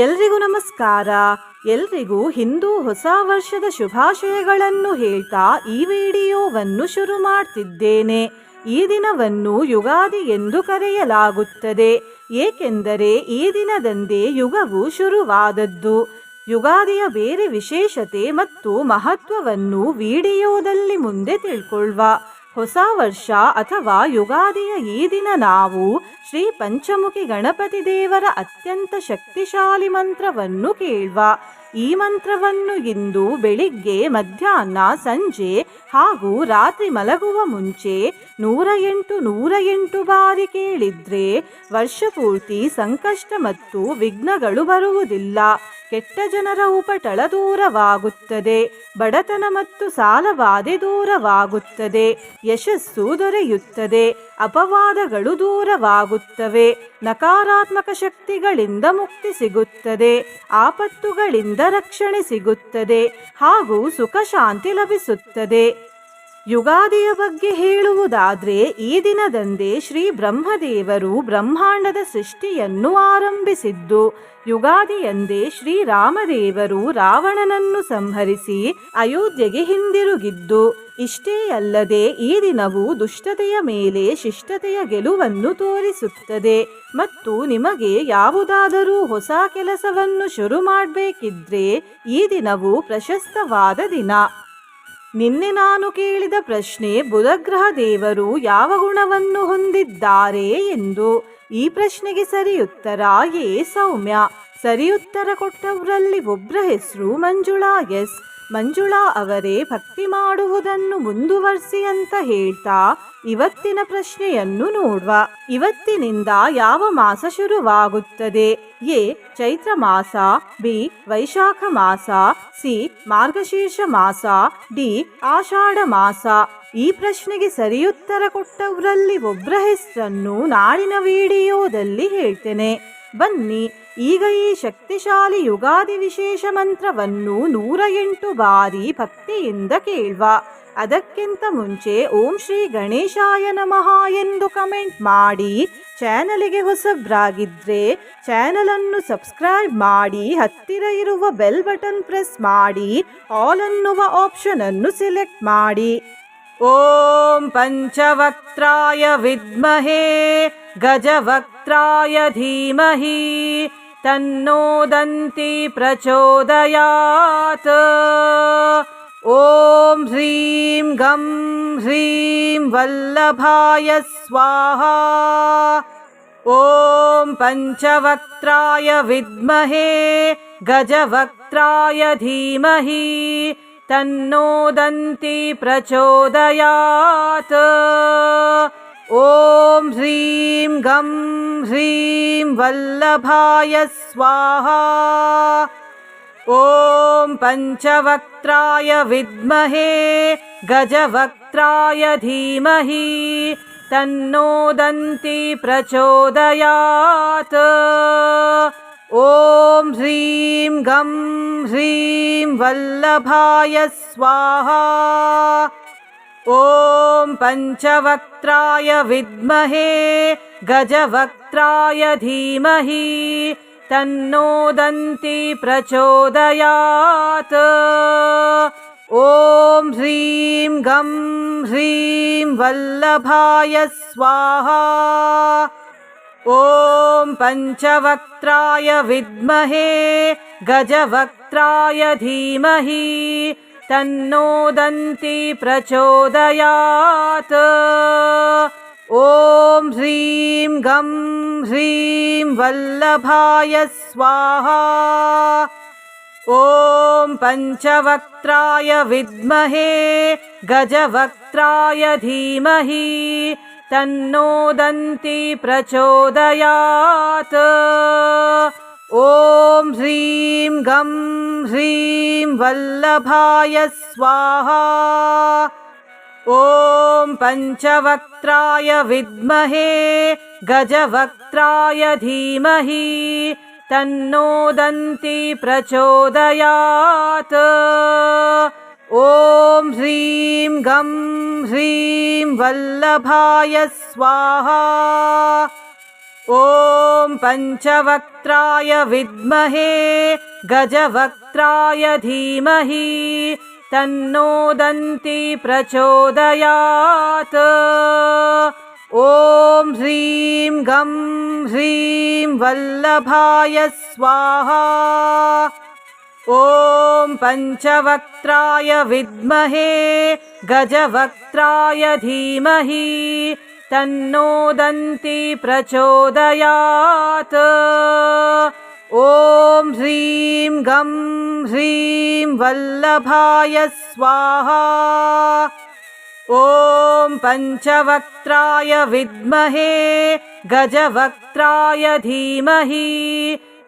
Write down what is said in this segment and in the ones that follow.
ಎಲ್ರಿಗೂ ನಮಸ್ಕಾರ. ಎಲ್ರಿಗೂ ಹಿಂದೂ ಹೊಸ ವರ್ಷದ ಶುಭಾಶಯಗಳನ್ನು ಹೇಳ್ತಾ ಈ ವಿಡಿಯೋವನ್ನು ಶುರು ಮಾಡ್ತಿದ್ದೇನೆ. ಈ ದಿನವನ್ನು ಯುಗಾದಿ ಎಂದು ಕರೆಯಲಾಗುತ್ತದೆ, ಏಕೆಂದರೆ ಈ ದಿನದಂದೇ ಯುಗವು ಶುರುವಾದದ್ದು. ಯುಗಾದಿಯ ಬೇರೆ ವಿಶೇಷತೆ ಮತ್ತು ಮಹತ್ವವನ್ನು ವಿಡಿಯೋದಲ್ಲಿ ಮುಂದೆ ತಿಳ್ಕೊಳ್ಳುವ. ಹೊಸ ವರ್ಷ ಅಥವಾ ಯುಗಾದಿಯ ಈ ದಿನ ನಾವು ಶ್ರೀ ಪಂಚಮುಖಿ ಗಣಪತಿ ದೇವರ ಅತ್ಯಂತ ಶಕ್ತಿಶಾಲಿ ಮಂತ್ರವನ್ನು ಕೇಳುವ. ಈ ಮಂತ್ರವನ್ನು ಇಂದು ಬೆಳಿಗ್ಗೆ, ಮಧ್ಯಾಹ್ನ, ಸಂಜೆ ಹಾಗೂ ರಾತ್ರಿ ಮಲಗುವ ಮುಂಚೆ 108 ಬಾರಿ ಕೇಳಿದ್ರೆ ವರ್ಷ ಪೂರ್ತಿ ಸಂಕಷ್ಟ ಮತ್ತು ವಿಘ್ನಗಳು ಬರುವುದಿಲ್ಲ. ಕೆಟ್ಟ ಜನರ ಉಪಟಳ ದೂರವಾಗುತ್ತದೆ, ಬಡತನ ಮತ್ತು ಸಾಲಬಾಧೆ ದೂರವಾಗುತ್ತದೆ, ಯಶಸ್ಸು ದೊರೆಯುತ್ತದೆ, ಅಪವಾದಗಳು ದೂರವಾಗುತ್ತವೆ, ನಕಾರಾತ್ಮಕ ಶಕ್ತಿಗಳಿಂದ ಮುಕ್ತಿ ಸಿಗುತ್ತದೆ, ಆಪತ್ತುಗಳಿಂದ ರಕ್ಷಣೆ ಸಿಗುತ್ತದೆ ಹಾಗೂ ಸುಖ ಶಾಂತಿ ಲಭಿಸುತ್ತದೆ. ಯುಗಾದಿಯ ಬಗ್ಗೆ ಹೇಳುವುದಾದ್ರೆ, ಈ ದಿನದಂದೇ ಶ್ರೀ ಬ್ರಹ್ಮದೇವರು ಬ್ರಹ್ಮಾಂಡದ ಸೃಷ್ಟಿಯನ್ನು ಆರಂಭಿಸಿದ್ದು. ಯುಗಾದಿಯಂದೇ ಶ್ರೀರಾಮದೇವರು ರಾವಣನನ್ನು ಸಂಹರಿಸಿ ಅಯೋಧ್ಯೆಗೆ ಹಿಂದಿರುಗಿದ್ದು. ಇಷ್ಟೇ ಅಲ್ಲದೆ ಈ ದಿನವು ದುಷ್ಟತೆಯ ಮೇಲೆ ಶಿಷ್ಟತೆಯ ಗೆಲುವನ್ನು ತೋರಿಸುತ್ತದೆ ಮತ್ತು ನಿಮಗೆ ಯಾವುದಾದರೂ ಹೊಸ ಕೆಲಸವನ್ನು ಶುರು ಮಾಡಬೇಕಿದ್ರೆ ಈ ದಿನವು ಪ್ರಶಸ್ತವಾದ ದಿನ. ನಿನ್ನೆ ನಾನು ಕೇಳಿದ ಪ್ರಶ್ನೆ, ಬುಧಗ್ರಹ ದೇವರು ಯಾವ ಗುಣವನ್ನು ಹೊಂದಿದ್ದಾರೆ ಎಂದು. ಈ ಪ್ರಶ್ನೆಗೆ ಸರಿಯುತ್ತರ ಎ ಸೌಮ್ಯ. ಸರಿಯುತ್ತರ ಕೊಟ್ಟವರಲ್ಲಿ ಒಬ್ಬರ ಹೆಸರು ಮಂಜುಳಾ ಎಸ್. ಮಂಜುಳಾ ಅವರೇ, ಭಕ್ತಿ ಮಾಡುವುದನ್ನು ಮುಂದುವರಿಸಿ ಅಂತ ಹೇಳ್ತಾ ಇವತ್ತಿನ ಪ್ರಶ್ನೆಯನ್ನು ನೋಡುವ. ಇವತ್ತಿನಿಂದ ಯಾವ ಮಾಸ ಶುರುವಾಗುತ್ತದೆ? ಎ ಚೈತ್ರ ಮಾಸ, ಬಿ ವೈಶಾಖ ಮಾಸ, ಸಿ ಮಾರ್ಗಶೀರ್ಷ ಮಾಸ, ಡಿ ಆಷಾಢ ಮಾಸ. ಈ ಪ್ರಶ್ನೆಗೆ ಸರಿಯುತ್ತರ ಕೊಟ್ಟವರಲ್ಲಿ ಒಬ್ಬರ ಹೆಸರನ್ನು ನಾಳಿನ ವಿಡಿಯೋದಲ್ಲಿ ಹೇಳ್ತೇನೆ. ಬನ್ನಿ ಈಗ ಈ ಶಕ್ತಿಶಾಲಿ ಯುಗಾದಿ ವಿಶೇಷ ಮಂತ್ರವನ್ನು 108 ಬಾರಿ ಭಕ್ತಿಯಿಂದ ಕೇಳುವ. ಅದಕ್ಕಿಂತ ಮುಂಚೆ ಓಂ ಶ್ರೀ ಗಣೇಶಾಯ ನಮಃ ಎಂದು ಕಮೆಂಟ್ ಮಾಡಿ. ಚಾನಲಿಗೆ ಹೊಸಬ್ರಾಗಿದ್ರೆ ಚಾನಲನ್ನು ಸಬ್ಸ್ಕ್ರೈಬ್ ಮಾಡಿ, ಹತ್ತಿರ ಇರುವ ಬೆಲ್ ಬಟನ್ ಪ್ರೆಸ್ ಮಾಡಿ, ಆಲ್ ಅನ್ನುವ ಆಪ್ಷನ್ ಅನ್ನು ಸಿಲೆಕ್ಟ್ ಮಾಡಿ. ಓಂ ಪಂಚವಕ್ತ್ರಾಯ ವಿದ್ಮಹೇ ಗಜವಕ್ತ್ರಾಯ ಧೀಮಹಿ ತನ್ನೋ ದಂತಿ ಪ್ರಚೋದಯಾತ್. ಓಂ ಹ್ರೀಂ ಗಂ ಹ್ರೀಂ ವಲ್ಲಭಾಯ ಸ್ವಾಹಾ. ಓಂ ಪಂಚವಕ್ತ್ರಾಯ ವಿದ್ಮಹೇ ಗಜವಕ್ತ್ರಾಯ ಧೀಮಹಿ ತನ್ನೋ ದಂತಿ ಪ್ರಚೋದಯಾತ್. ಓಂ ಹ್ರೀಂ ಗಂ ಹ್ರೀಂ ವಲ್ಲಭಾಯ ಸ್ವಾಹಾ. ಓಂ ಪಂಚವಕ್ತ್ರಾಯ ವಿದ್ಮಹೇ ಗಜವಕ್ತ್ರಾಯ ಧೀಮಹಿ ತನ್ನೋ ದಂತಿ ಪ್ರಚೋದಯಾತ್. ಓಂ ಹ್ರೀಂ ಗಂ ಹ್ರೀಂ ವಲ್ಲಭಾಯ ಸ್ವಾಹಾ. ಓಂ ಪಂಚವಕ್ತ್ರಾಯ ವಿದ್ಮಹೇ ಗಜವಕ್ತ್ರಾಯ ಧೀಮಹಿ ತನ್ನೋ ದಂತಿ ಪ್ರಚೋದಯಾತ್. ಓಂ ಹ್ರೀಂ ಗಂ ಹ್ರೀಂ ವಲ್ಲಭಾಯ ಸ್ವಾಹಾ. ಓಂ ಪಂಚವಕ್ತ್ರಾಯ ವಿದ್ಮಹೇ ಗಜವಕ್ತ್ರಾಯ ಧೀಮಹಿ ತನ್ನೋ ದಂತಿ ಪ್ರಚೋದಯಾತ್. ಓಂ ಹ್ರೀಂ ಗಂ ಹ್ರೀಂ ವಲ್ಲಭಾಯ ಸ್ವಾಹಾ. ಓಂ ಪಂಚವಕ್ತ್ರಾಯ ವಿದ್ಮಹೇ ಗಜವಕ್ತ್ರಾಯ ಧೀಮಹಿ ತನ್ನೋ ದಂತಿ ಪ್ರಚೋದಯಾತ್. ಓಂ ಹ್ರೀಂ ಗಂ ಹ್ರೀಂ ವಲ್ಲಭಾಯ ಸ್ವಾಹಾ. ಓಂ ಪಂಚವಕ್ತ್ರಾಯ ವಿದ್ಮಹೇ ಗಜವಕ್ತ್ರಾಯ ಧೀಮಹಿ ತನ್ನೋ ದಂತಿ ಪ್ರಚೋದಯಾತ್. ಓಂ ಹ್ರೀಂ ಗಂ ಹ್ರೀಂ ವಲ್ಲಭಾಯ ಸ್ವಾಹಾ. ॐ पञ्चवक्त्राय विद्महे गजवक्त्राय धीमहि तन्नो दन्ती प्रचोदयात्। ॐ ह्रीं गं ह्रीं वल्लभाय स्वाहा। ॐ पञ्चवक्त्राय विद्महे गजवक्त्राय धीमहि तन्नो दन्ती प्रचोदयात्। ॐ ह्रीं गं ह्रीं वल्लभाय स्वाहा। ॐ पञ्चवक्त्राय विद्महे गजवक्त्राय धीमहि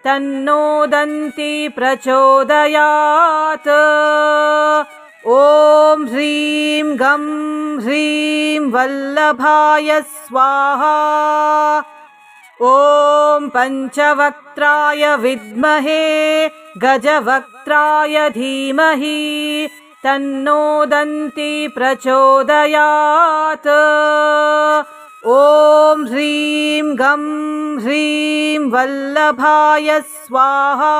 तन्नो दन्ती प्रचोदयात्। ॐ ह्रीं गं ह्रीं वल्लभाय स्वाहा। ॐ पञ्चवक्त्राय विद्महे गजवक्त्राय धीमहि तन्नो दन्ती प्रचोदयात्। ॐ ह्रीं गं ह्रीं वल्लभाय स्वाहा।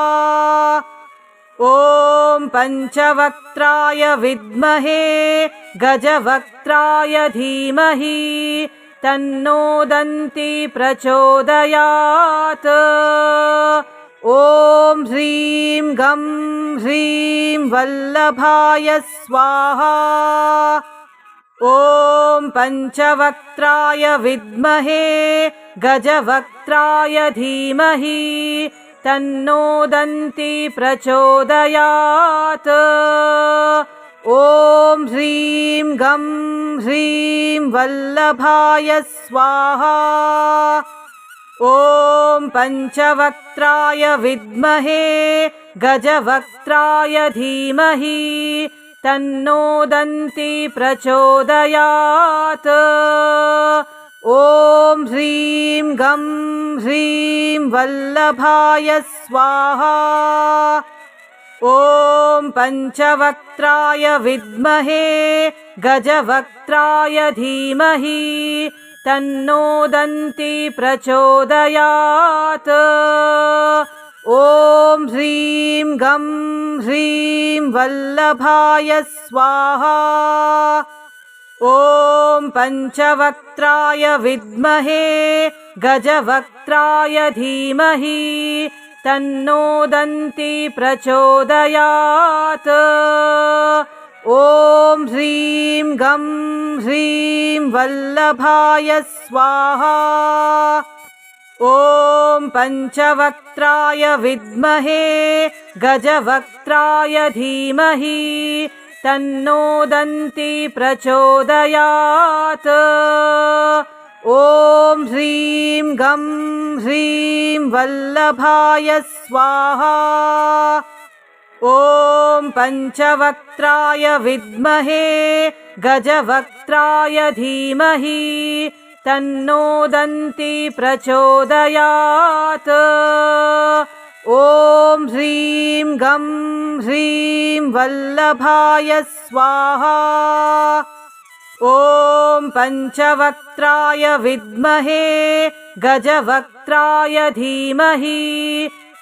ॐ पञ्चवक्त्राय विद्महे गजवक्त्राय धीमहि तन्नो दन्ती प्रचोदयात्। ॐ ह्रीं गं ह्रीं वल्लभाय स्वाहा। ॐ पञ्चवक्त्राय विद्महे गजवक्त्राय धीमहि तन्नो दन्ती प्रचोदयात्। ॐ ह्रीं गं ह्रीं वल्लभाय स्वाहा। ॐ पञ्चवक्त्राय विद्महे गजवक्त्राय धीमहि तन्नो दन्ती प्रचोदयात्। ॐ ह्रीं गं ह्रीं वल्लभाय स्वाहा। ॐ पञ्चवक्त्राय विद्महे गजवक्त्राय धीमहि तन्नो दन्ती प्रचोदयात्। ॐ ह्रीं गं ह्रीं वल्लभाय स्वाहा। ॐ पञ्चवक्त्राय विद्महे गजवक्त्राय धीमहि तन्नो दन्ती प्रचोदयात्। ॐ ह्रीं गं ह्रीं वल्लभाय स्वाहा। ॐ पञ्चवक्त्राय विद्महे गजवक्त्राय धीमहि तन्नो दन्ती प्रचोदयात्। ॐ ह्रीं गं ह्रीं वल्लभाय स्वाहा। ॐ पञ्चवक्त्राय विद्महे गजवक्त्राय धीमहि तन्नो दन्ती प्रचोदयात्। ॐ ह्रीं गं ह्रीं वल्लभाय स्वाहा। ॐ पञ्चवक्त्राय विद्महे गजवक्त्राय धीमहि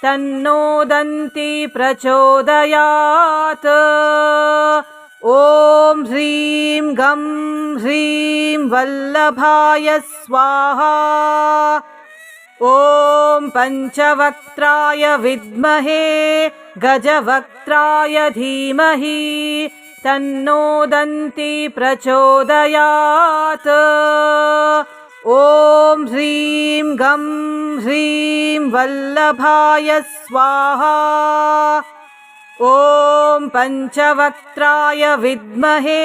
तन्नो दन्ती प्रचोदयात्। ॐ ह्रीं गं ह्रीं वल्लभाय स्वाहा। ॐ पञ्चवक्त्राय विद्महे गजवक्त्राय धीमहि तन्नो दन्ती प्रचोदयात्। ॐ ह्रीं गं ह्रीं वल्लभाय स्वाहा। ॐ पञ्चवक्त्राय विद्महे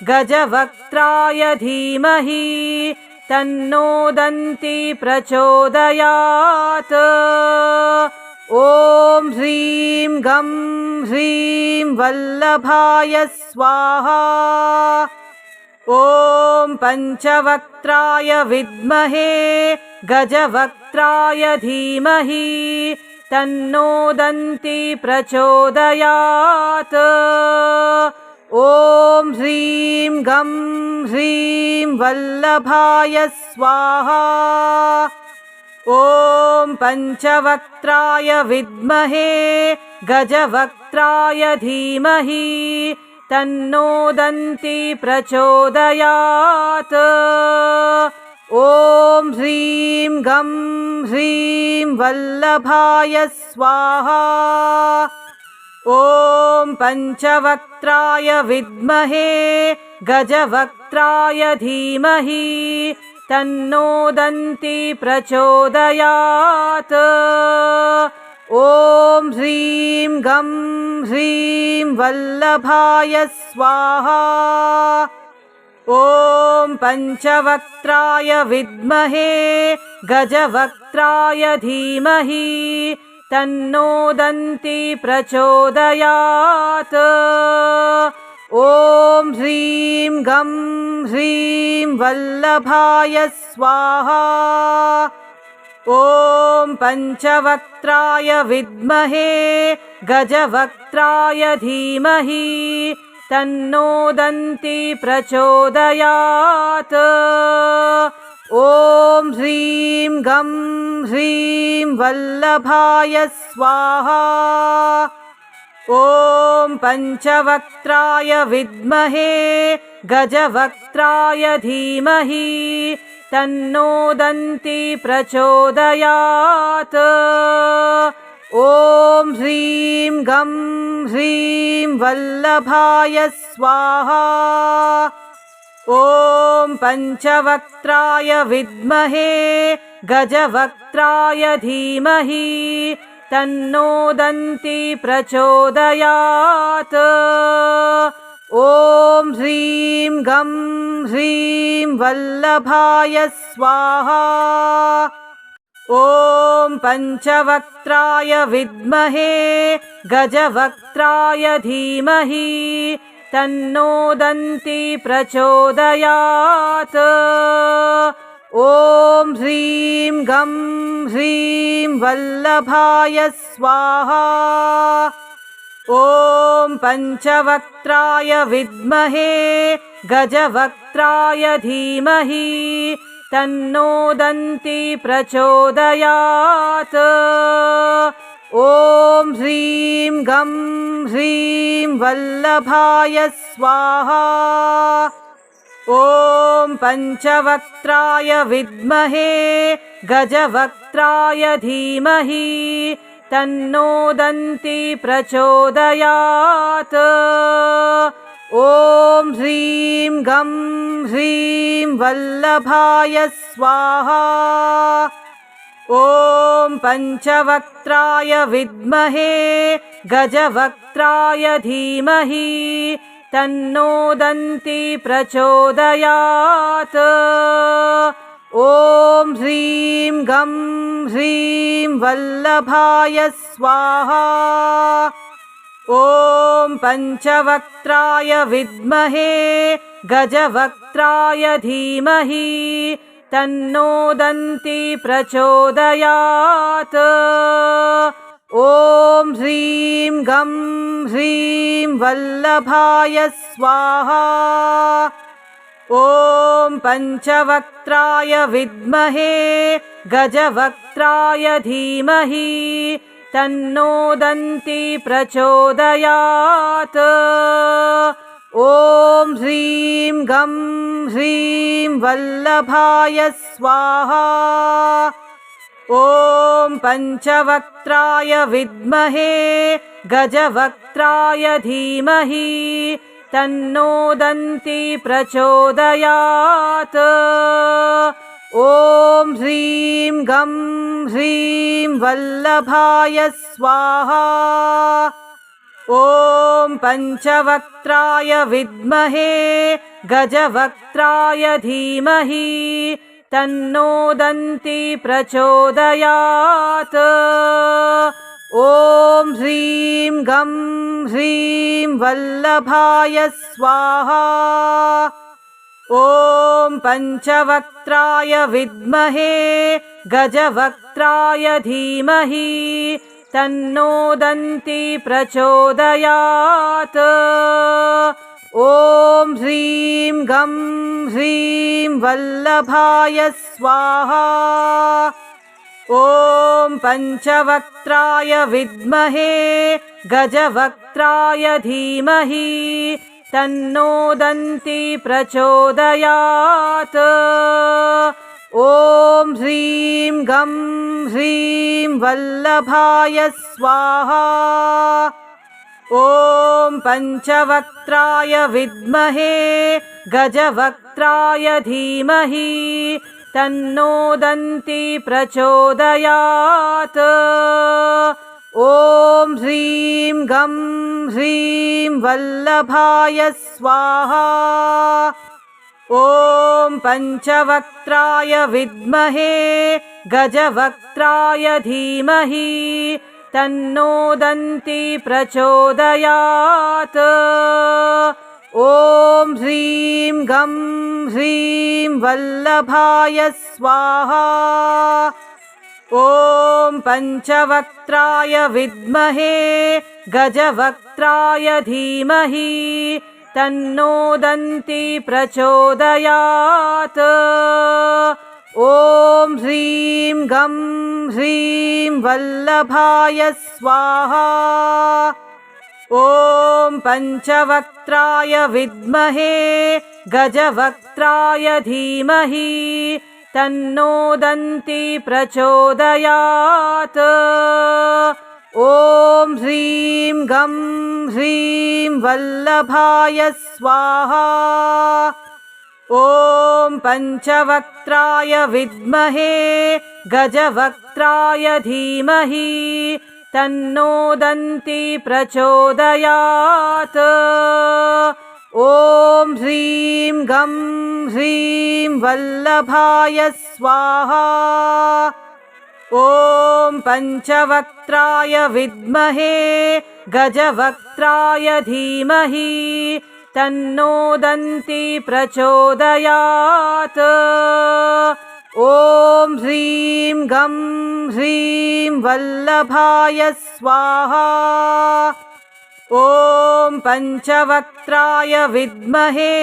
गजवक्त्राय धीमहि तन्नो दन्ती प्रचोदयात्। ॐ ह्रीं गं ह्रीं वल्लभाय स्वाहा। ॐ पञ्चवक्त्राय विद्महे गजवक्त्राय धीमहि तन्नो दन्ती प्रचोदयात्। ॐ ह्रीं गं ह्रीं वल्लभाय स्वाहा। ॐ पञ्चवक्त्राय विद्महे गजवक्त्राय धीमहि तन्नो दन्ती प्रचोदयात्। ॐ ह्रीं गं ह्रीं वल्लभाय स्वाहा। ॐ पञ्चवक्त्राय विद्महे गजवक्त्राय धीमहि तन्नो दन्ती प्रचोदयात्। ॐ ह्रीं गं ह्रीं वल्लभाय स्वाहा। ॐ पञ्चवक्त्राय विद्महे गजवक्त्राय धीमहि तन्नो दन्ती प्रचोदयात्। ॐ ह्रीं गं ह्रीं वल्लभाय स्वाहा। ॐ पञ्चवक्त्राय विद्महे गजवक्त्राय धीमहि तन्नो दन्ती प्रचोदयात्। ॐ ह्रीं गं ह्रीं वल्लभाय स्वाहा। ॐ पञ्चवक्त्राय विद्महे गजवक्त्राय धीमहि तन्नो दन्ती प्रचोदयात्। ॐ ह्रीं गं ह्रीं वल्लभाय स्वाहा। ॐ पञ्चवक्त्राय विद्महे गजवक्त्राय धीमहि तन्नो दन्ती प्रचोदयात्। ॐ ह्रीं गं ह्रीं वल्लभाय स्वाहा। ॐ पञ्चवक्त्राय विद्महे गजवक्त्राय धीमहि तन्नो दन्ती प्रचोदयात्। ॐ ह्रीं गं ह्रीं वल्लभाय स्वाहा। ॐ पञ्चवक्त्राय विद्महे गजवक्त्राय धीमहि तन्नो दन्ती प्रचोदयात्। ॐ ह्रीं गं ह्रीं वल्लभाय स्वाहा। ॐ पञ्चवक्त्राय विद्महे गजवक्त्राय धीमहि तन्नो दन्ती प्रचोदयात्। ॐ ह्रीं गं ह्रीं वल्लभाय स्वाहा। ॐ पञ्चवक्त्राय विद्महे गजवक्त्राय धीमहि तन्नो दन्ती प्रचोदयात्। ॐ ह्रीं गं ह्रीं वल्लभाय स्वाहा। ॐ पञ्चवक्त्राय विद्महे गजवक्त्राय धीमहि तन्नो दन्ती प्रचोदयात्। ॐ ह्रीं गं ह्रीं वल्लभाय स्वाहा। ॐ पञ्चवक्त्राय विद्महे गजवक्त्राय धीमहि तन्नो दन्ती प्रचोदयात्। ॐ ह्रीं गं ह्रीं वल्लभाय स्वाहा। ॐ पञ्चवक्त्राय विद्महे गजवक्त्राय धीमहि तन्नो दन्ती प्रचोदयात्। ॐ ह्रीं गं ह्रीं वल्लभाय स्वाहा। ॐ पञ्चवक्त्राय विद्महे गजवक्त्राय धीमहि तन्नो दन्ती प्रचोदयात्। ॐ ह्रीं गं ह्रीं वल्लभाय स्वाहा। ॐ पञ्चवक्त्राय विद्महे गजवक्त्राय धीमहि तन्नो दन्ती प्रचोदयात्। ॐ ह्रीं गं ह्रीं वल्लभाय स्वाहा। ॐ पञ्चवक्त्राय विद्महे गजवक्त्राय धीमहि तन्नो दन्ती प्रचोदयात्। ॐ ह्रीं गं ह्रीं वल्लभाय स्वाहा। ॐ पञ्चवक्त्राय विद्महे गजवक्त्राय धीमहि तन्नो दन्ती प्रचोदयात्। ॐ ह्रीं गं ह्रीं वल्लभाय स्वाहा। ॐ पञ्चवक्त्राय विद्महे गजवक्त्राय धीमहि तन्नो दन्ती प्रचोदयात्। ॐ ह्रीं गं ह्रीं वल्लभाय स्वाहा। ॐ पञ्चवक्त्राय विद्महे गजवक्त्राय धीमहि तन्नो दन्ती प्रचोदयात्। ॐ ह्रीं गं ह्रीं वल्लभाय स्वाहा। ॐ पञ्चवक्त्राय विद्महे गजवक्त्राय धीमहि तन्नो दन्ती प्रचोदयात्। ॐ ह्रीं गं ह्रीं वल्लभाय स्वाहा। ॐ पञ्चवक्त्राय विद्महे गजवक्त्राय धीमहि तन्नो दन्ती प्रचोदयात्। ॐ ह्रीं गं ह्रीं वल्लभाय स्वाहा। ॐ पञ्चवक्त्राय विद्महे गजवक्त्राय धीमहि तन्नो दन्ती प्रचोदयात्। ॐ ह्रीं गं ह्रीं वल्लभाय स्वाहा। ॐ पञ्चवक्त्राय विद्महे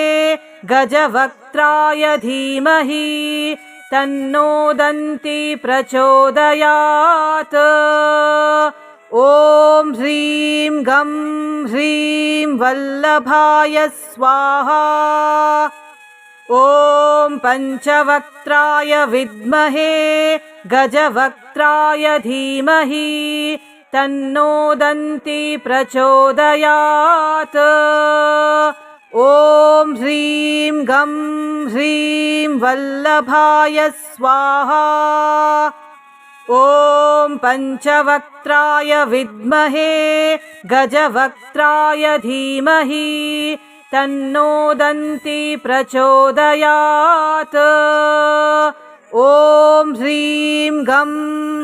गजवक्त्राय धीमहि तन्नो दन्ती प्रचोदयात्। ॐ ह्रीं गं ह्रीं वल्लभाय स्वाहा। ॐ पञ्चवक्त्राय विद्महे गजवक्त्राय धीमहि तन्नो दन्ती प्रचोदयात्। ॐ ह्रीं गं ह्रीं वल्लभाय स्वाहा। ॐ पञ्चवक्त्राय विद्महे गजवक्त्राय धीमहि तन्नो दन्ती प्रचोदयात्। ॐ ह्रीं गं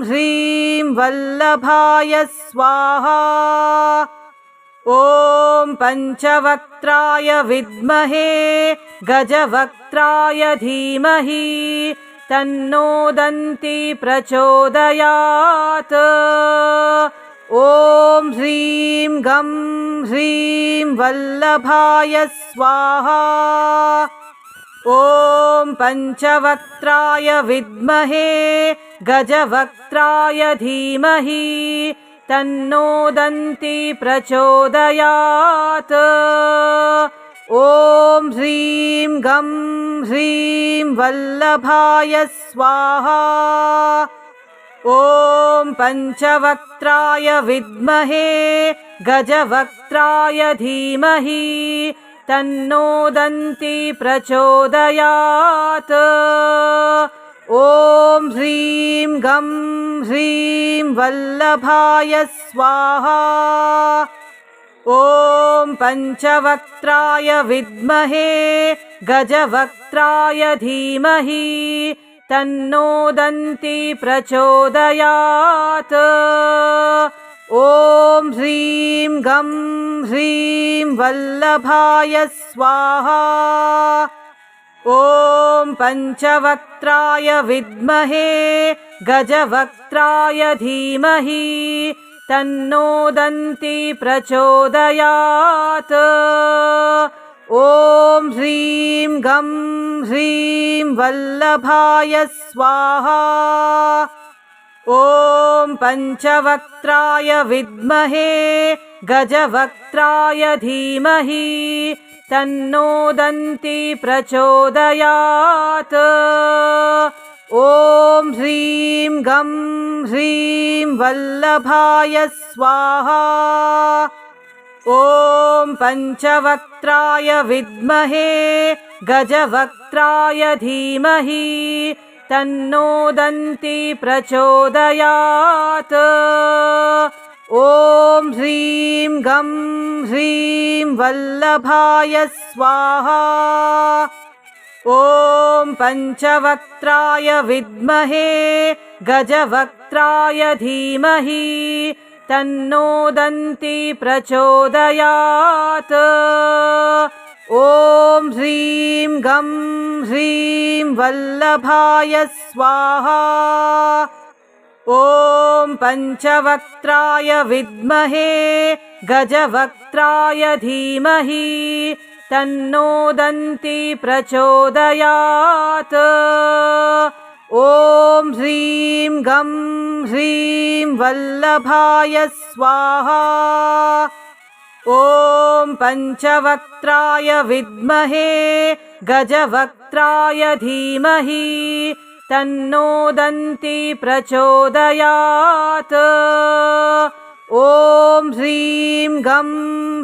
ह्रीं वल्लभाय स्वाहा। ॐ पञ्चवक्त्राय विद्महे गजवक्त्राय धीमहि तन्नो दन्ती प्रचोदयात्। ॐ ह्रीं गं ह्रीं वल्लभाय स्वाहा। ॐ पञ्चवक्त्राय विद्महे गजवक्त्राय धीमहि तन्नो दन्ती प्रचोदयात्। ॐ ह्रीं गं ह्रीं वल्लभाय स्वाहा। ॐ पञ्चवक्त्राय विद्महे गजवक्त्राय धीमहि तन्नो दन्ती प्रचोदयात्। ॐ ह्रीं गं ह्रीं वल्लभाय स्वाहा। ॐ पञ्चवक्त्राय विद्महे गजवक्त्राय धीमहि तन्नो दन्ती प्रचोदयात्। ॐ ह्रीं गं ह्रीं वल्लभाय स्वाहा। ॐ पञ्चवक्त्राय विद्महे गजवक्त्राय धीमहि तन्नो दन्ती प्रचोदयात्। ॐ ह्रीं गं ह्रीं वल्लभाय स्वाहा। ॐ पञ्चवक्त्राय विद्महे गजवक्त्राय धीमहि तन्नो दन्ती प्रचोदयात्। ॐ ह्रीं गं ह्रीं वल्लभाय स्वाहा। ॐ पञ्चवक्त्राय विद्महे गजवक्त्राय धीमहि तन्नो दन्ती प्रचोदयात्। ॐ ह्रीं गं ह्रीं वल्लभाय स्वाहा। ॐ पञ्चवक्त्राय विद्महे गजवक्त्राय धीमहि तन्नो दन्ती प्रचोदयात्। ॐ ह्रीं गं ह्रीं वल्लभाय स्वाहा। ॐ पञ्चवक्त्राय विद्महे गजवक्त्राय धीमहि तन्नो दन्ती प्रचोदयात्। ॐ ह्रीं गं ह्रीं वल्लभाय स्वाहा। ॐ पञ्चवक्त्राय विद्महे गजवक्त्राय धीमहि तन्नो दन्ती प्रचोदयात्। ॐ ह्रीं गं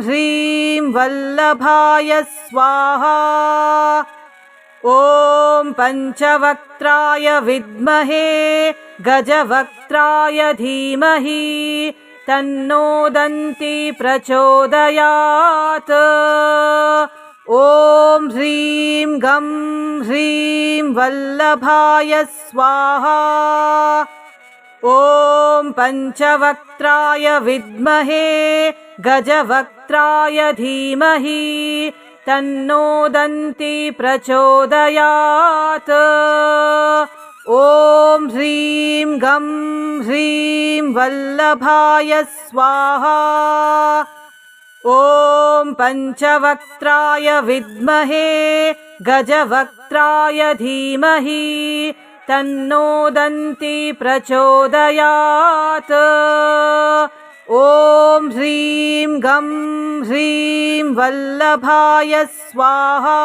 ह्रीं वल्लभाय स्वाहा। ॐ पञ्चवक्त्राय विद्महे गजवक्त्राय धीमहि तन्नो दन्ती प्रचोदयात्। ॐ ह्रीं गं ह्रीं वल्लभाय स्वाहा। ॐ पञ्चवक्त्राय विद्महे गजवक्त्राय धीमहि तन्नो दन्ती प्रचोदयात्। ॐ ह्रीं गं ह्रीं वल्लभाय स्वाहा। ॐ पञ्चवक्त्राय विद्महे गजवक्त्राय धीमहि तन्नो दन्ती प्रचोदयात्। ॐ ह्रीं गं ह्रीं वल्लभाय स्वाहा।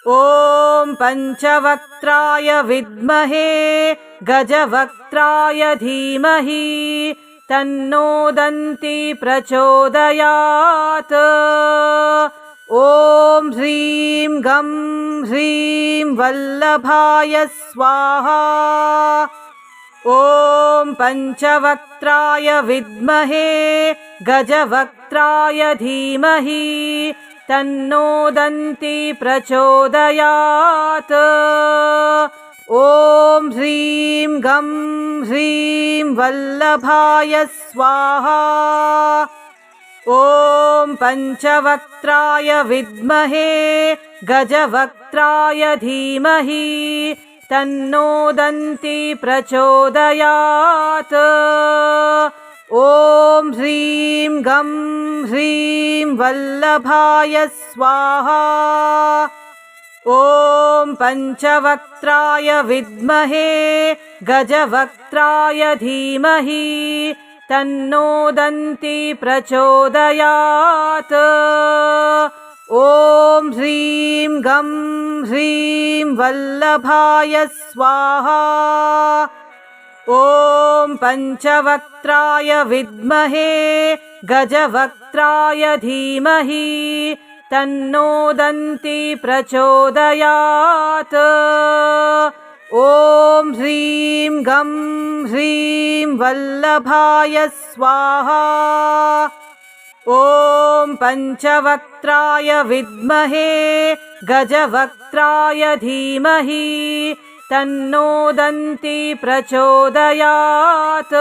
ॐ पञ्चवक्त्राय विद्महे गजवक्त्राय धीमहि तन्नो दन्ती प्रचोदयात्। ॐ ह्रीं गं ह्रीं वल्लभाय स्वाहा। ॐ पञ्चवक्त्राय विद्महे गजवक्त्राय धीमहि तन्नो दन्ती प्रचोदयात्। ॐ ह्रीं गं ह्रीं वल्लभाय स्वाहा। ॐ पञ्चवक्त्राय विद्महे गजवक्त्राय धीमहि तन्नो दन्ती प्रचोदयात्। ॐ ह्रीं गं ह्रीं वल्लभाय स्वाहा। ॐ पञ्चवक्त्राय विद्महे गजवक्त्राय धीमहि तन्नो दन्ती प्रचोदयात्। ॐ ह्रीं गं ह्रीं वल्लभाय स्वाहा। ॐ पञ्चवक्त्राय विद्महे गजवक्त्राय धीमहि तन्नो दन्ती प्रचोदयात्। ॐ ह्रीं गं ह्रीं वल्लभाय स्वाहा। ॐ पञ्चवक्त्राय विद्महे गजवक्त्राय धीमहि तन्नो दन्ती प्रचोदयात्।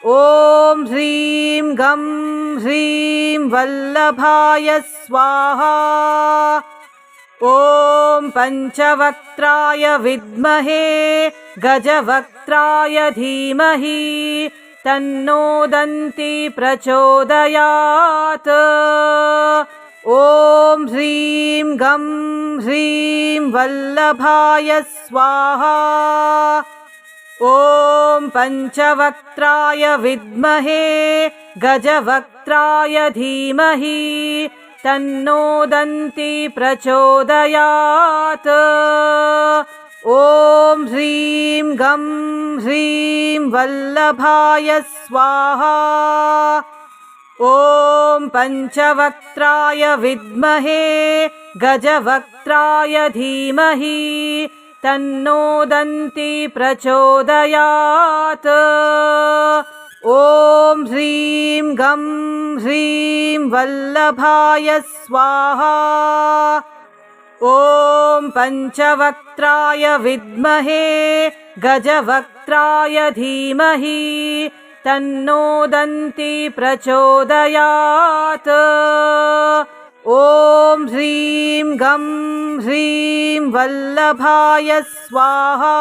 ॐ ह्रीं गं ह्रीं वल्लभाय स्वाहा। ॐ पञ्चवक्त्राय विद्महे गजवक्त्राय धीमहि तन्नो दन्ती प्रचोदयात्। ॐ ह्रीं गं ह्रीं वल्लभाय स्वाहा। ॐ पञ्चवक्त्राय विद्महे गजवक्त्राय धीमहि तन्नो दन्ती प्रचोदयात्। ॐ ह्रीं गं ह्रीं वल्लभाय स्वाहा। ॐ पञ्चवक्त्राय विद्महे गजवक्त्राय धीमहि तन्नो दन्ती प्रचोदयात्। ॐ ह्रीं गं ह्रीं वल्लभाय स्वाहा। ॐ पञ्चवक्त्राय विद्महे गजवक्त्राय धीमहि तन्नो दन्ती प्रचोदयात्। ॐ ह्रीं गं ह्रीं वल्लभाय स्वाहा।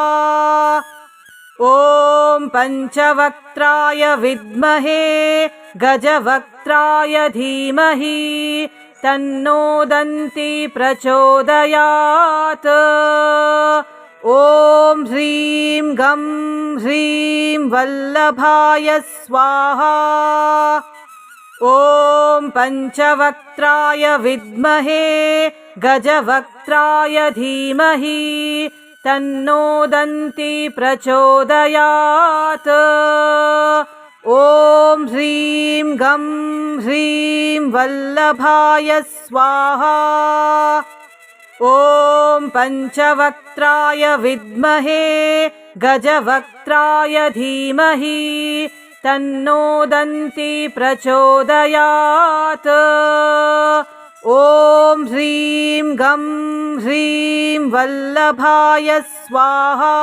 ॐ पञ्चवक्त्राय विद्महे गजवक्त्राय धीमहि तन्नो दन्ती प्रचोदयात्। ॐ ह्रीं गं ह्रीं वल्लभाय स्वाहा। ॐ पञ्चवक्त्राय विद्महे गजवक्त्राय धीमहि तन्नो दन्ती प्रचोदयात्। ॐ ह्रीं गं ह्रीं वल्लभाय स्वाहा। ॐ पञ्चवक्त्राय विद्महे गजवक्त्राय धीमहि तन्नो दन्ती प्रचोदयात्। ॐ ह्रीं गं ह्रीं वल्लभाय स्वाहा।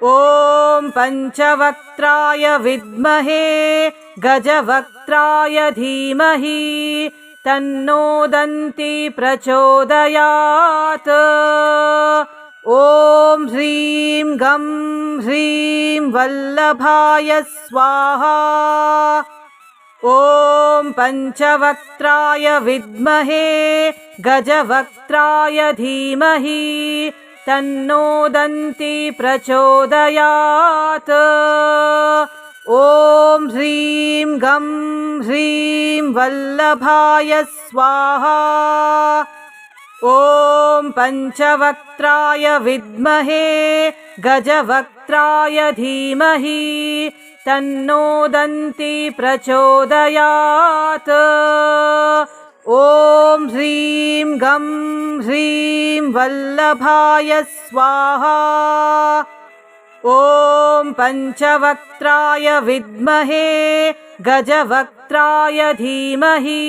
ॐ पञ्चवक्त्राय विद्महे गजवक्त्राय धीमहि तन्नो दन्ती प्रचोदयात्। ॐ ह्रीं गं ह्रीं वल्लभाय स्वाहा। ॐ पञ्चवक्त्राय विद्महे गजवक्त्राय धीमहि तन्नो दन्ती प्रचोदयात्। ॐ ह्रीं गं ह्रीं वल्लभाय स्वाहा। ॐ पञ्चवक्त्राय विद्महे गजवक्त्राय धीमहि तन्नो दन्ती प्रचोदयात्। ॐ ह्रीं गं ह्रीं वल्लभाय स्वाहा। ॐ पञ्चवक्त्राय विद्महे गजवक्त्राय धीमहि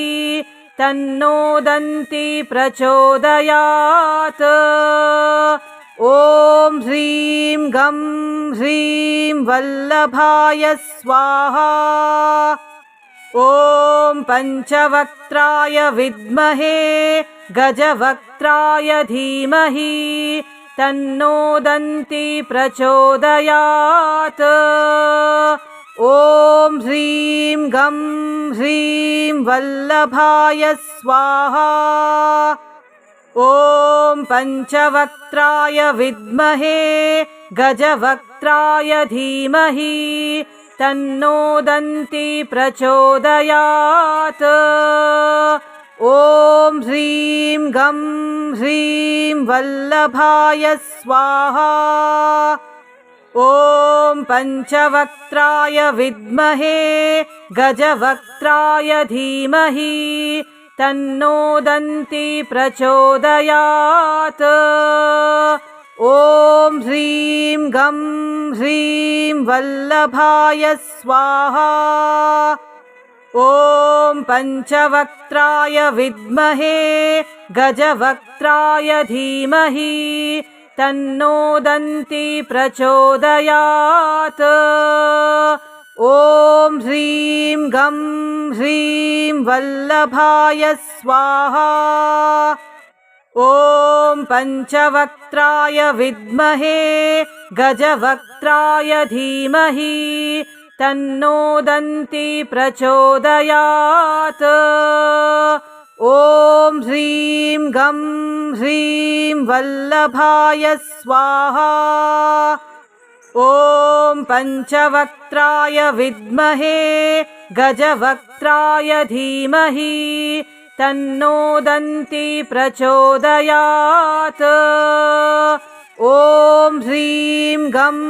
तन्नो दन्ती प्रचोदयात्। ॐ ह्रीं गं ह्रीं वल्लभाय स्वाहा। ॐ पञ्चवक्त्राय विद्महे गजवक्त्राय धीमहि तन्नो दन्ती प्रचोदयात्। ॐ ह्रीं गं ह्रीं वल्लभाय स्वाहा। ॐ पञ्चवक्त्राय विद्महे गजवक्त्राय धीमहि तन्नो दन्ती प्रचोदयात्। ॐ ह्रीं गं ह्रीं वल्लभाय स्वाहा। ॐ पञ्चवक्त्राय विद्महे गजवक्त्राय धीमहि तन्नो दन्ती प्रचोदयात्। ॐ ह्रीं गं ह्रीं वल्लभाय स्वाहा। ॐ पञ्चवक्त्राय विद्महे गजवक्त्राय धीमहि तन्नो दन्ती प्रचोदयात्। ॐ ह्रीं गं ह्रीं वल्लभाय स्वाहा। ॐ पञ्चवक्त्राय विद्महे गजवक्त्राय धीमहि तन्नो दन्ती प्रचोदयात्। ॐ ह्रीं गं ह्रीं वल्लभाय स्वाहा। ॐ पञ्चवक्त्राय विद्महे गजवक्त्राय धीमहि तन्नो दन्ती प्रचोदयात्। ॐ ह्रीं गं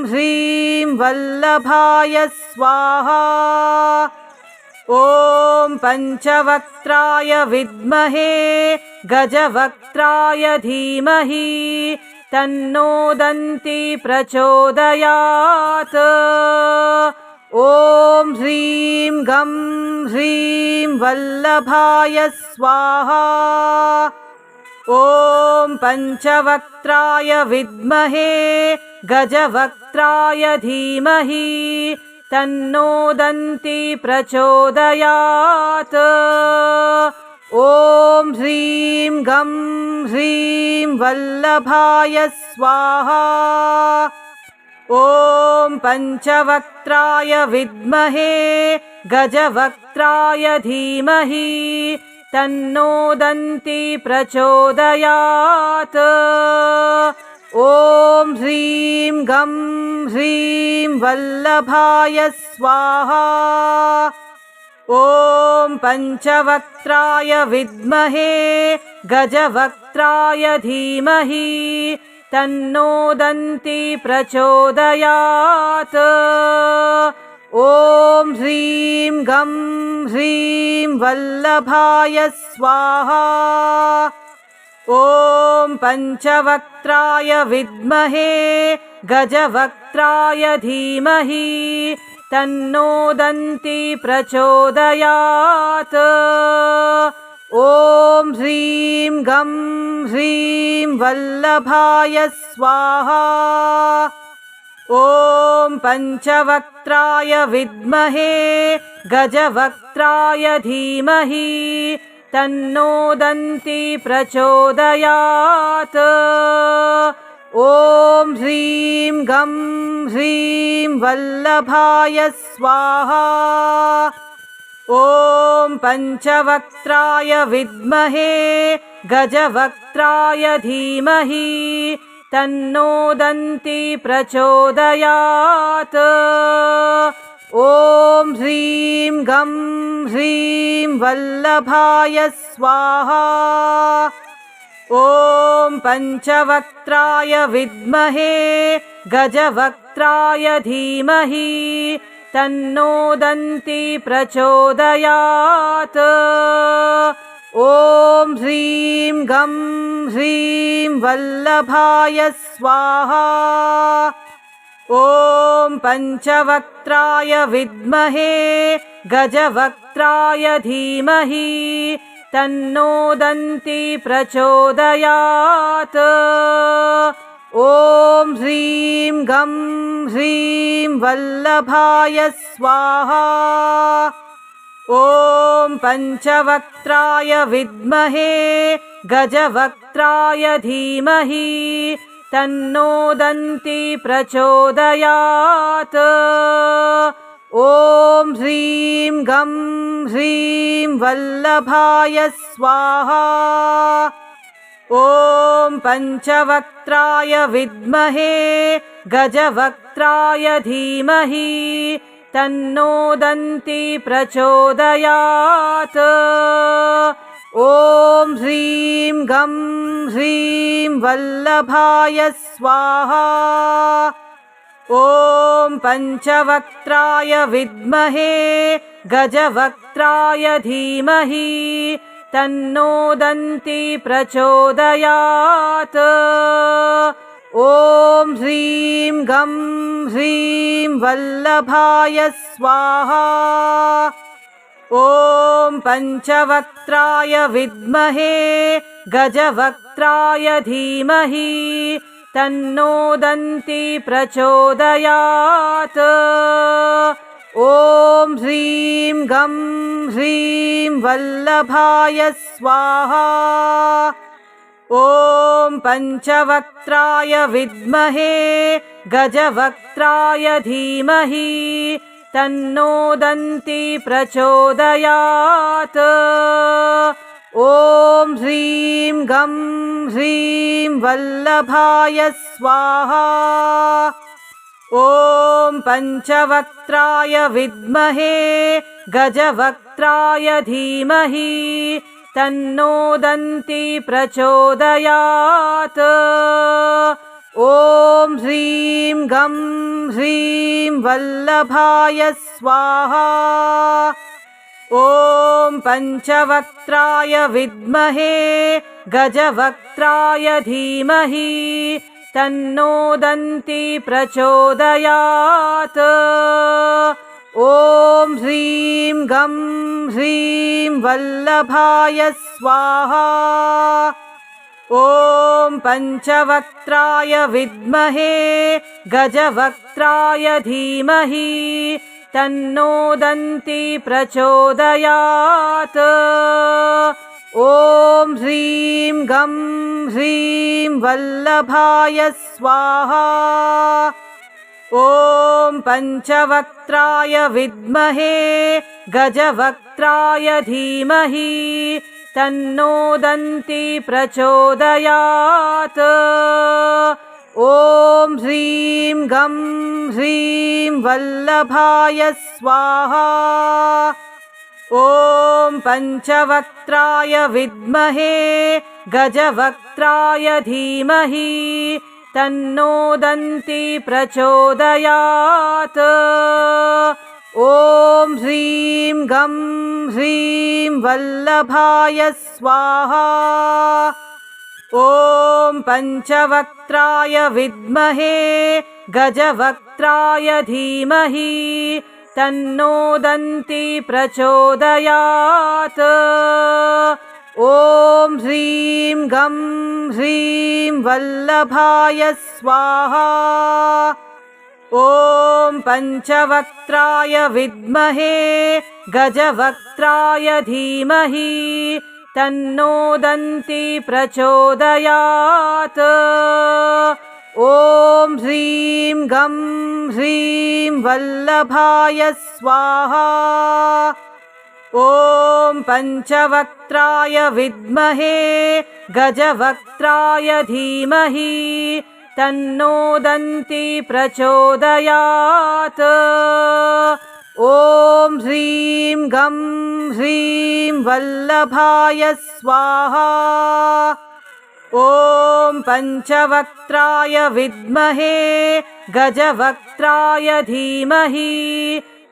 ह्रीं वल्लभाय स्वाहा। ॐ पञ्चवक्त्राय विद्महे गजवक्त्राय धीमहि तन्नो दन्ती प्रचोदयात्। ॐ ह्रीं गं ह्रीं वल्लभाय स्वाहा। ॐ पञ्चवक्त्राय विद्महे गजवक्त्राय धीमहि तन्नो दन्ती प्रचोदयात्। ॐ ह्रीं गं ह्रीं वल्लभाय स्वाहा। ॐ पञ्चवक्त्राय विद्महे गजवक्त्राय धीमहि तन्नो दन्ती प्रचोदयात्। ॐ ह्रीं गं ह्रीं वल्लभाय स्वाहा। ॐ पञ्चवक्त्राय विद्महे गजवक्त्राय धीमहि तन्नो दन्ती प्रचोदयात्। ॐ ह्रीं गं ह्रीं वल्लभाय स्वाहा। ॐ पञ्चवक्त्राय विद्महे गजवक्त्राय धीमहि तन्नो दन्ती प्रचोदयात्। ॐ ह्रीं गं ह्रीं वल्लभाय स्वाहा। ॐ पञ्चवक्त्राय विद्महे गजवक्त्राय धीमहि तन्नो दन्ती प्रचोदयात्। ॐ ह्रीं गं ह्रीं वल्लभाय स्वाहा। ॐ पञ्चवक्त्राय विद्महे गजवक्त्राय धीमहि तन्नो दन्ती प्रचोदयात्। ॐ ह्रीं गं ह्रीं वल्लभाय स्वाहा। ॐ पञ्चवक्त्राय विद्महे गजवक्त्राय धीमहि तन्नो दन्ती प्रचोदयात्। ॐ ह्रीं गं ह्रीं वल्लभाय स्वाहा। ॐ पञ्चवक्त्राय विद्महे गजवक्त्राय धीमहि तन्नो दन्ती प्रचोदयात्। ॐ ह्रीं गं ह्रीं वल्लभाय स्वाहा। ॐ पञ्चवक्त्राय विद्महे गजवक्त्राय धीमहि तन्नो दन्ती प्रचोदयात्। ॐ ह्रीं गं ह्रीं वल्लभाय स्वाहा। ॐ पञ्चवक्त्राय विद्महे गजवक्त्राय धीमहि तन्नो दन्ती प्रचोदयात्। ॐ ह्रीं गं ह्रीं वल्लभाय स्वाहा। ॐ पञ्चवक्त्राय विद्महे गजवक्त्राय धीमहि तन्नो दन्ती प्रचोदयात्। ॐ ह्रीं गं ह्रीं वल्लभाय स्वाहा। ॐ पञ्चवक्त्राय विद्महे गजवक्त्राय धीमहि तन्नो दन्ती प्रचोदयात्। ॐ ह्रीं गं ह्रीं वल्लभाय स्वाहा। ॐ पञ्चवक्त्राय विद्महे गजवक्त्राय धीमहि तन्नो दन्ती प्रचोदयात्। ॐ ह्रीं गं ह्रीं वल्लभाय स्वाहा। ॐ पञ्चवक्त्राय विद्महे गजवक्त्राय धीमहि तन्नो दन्ती प्रचोदयात्। ॐ ह्रीं गं ह्रीं वल्लभाय स्वाहा। ॐ पञ्चवक्त्राय विद्महे गजवक्त्राय धीमहि तन्नो दन्ती प्रचोदयात्। ॐ ह्रीं गं ह्रीं वल्लभाय स्वाहा। ॐ पञ्चवक्त्राय विद्महे गजवक्त्राय धीमहि तन्नो दन्ती प्रचोदयात्। ॐ ह्रीं गं ह्रीं वल्लभाय स्वाहा। ॐ पञ्चवक्त्राय विद्महे गजवक्त्राय धीमहि तन्नो दन्ती प्रचोदयात्। ॐ ह्रीं गं ह्रीं वल्लभाय स्वाहा। ॐ पञ्चवक्त्राय विद्महे गजवक्त्राय धीमहि तन्नो दन्ती प्रचोदयात्। ॐ ह्रीं गं ह्रीं वल्लभाय स्वाहा। ॐ पञ्चवक्त्राय विद्महे गजवक्त्राय धीमहि तन्नो दन्ती प्रचोदयात्। ॐ ह्रीं गं ह्रीं वल्लभाय स्वाहा। ॐ पञ्चवक्त्राय विद्महे गजवक्त्राय धीमहि तन्नो दन्ती प्रचोदयात्। ॐ ह्रीं गं ह्रीं वल्लभाय स्वाहा। ॐ पञ्चवक्त्राय विद्महे गजवक्त्राय धीमहि तन्नो दन्ती प्रचोदयात्। ॐ ह्रीं गं ह्रीं वल्लभाय स्वाहा। ॐ पञ्चवक्त्राय विद्महे गजवक्त्राय धीमहि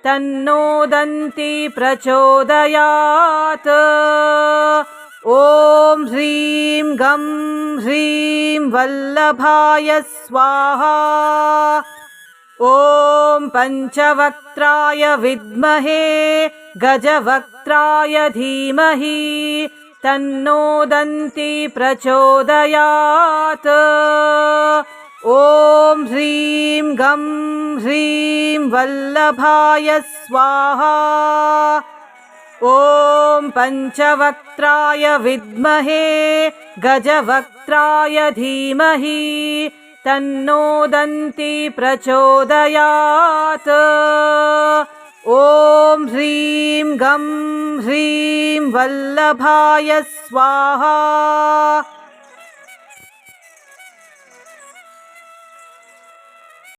तन्नो दन्ती प्रचोदयात्। ॐ ह्रीं गं ह्रीं वल्लभाय स्वाहा। ॐ पञ्चवक्त्राय विद्महे गजवक्त्राय धीमहि तन्नो दन्ती प्रचोदयात्। ॐ ह्रीं गं ह्रीं वल्लभाय स्वाहा। ॐ पञ्चवक्त्राय विद्महे गजवक्त्राय धीमहि तन्नो दन्ती प्रचोदयात्। ॐ ह्रीं गं ह्रीं वल्लभाय स्वाहा।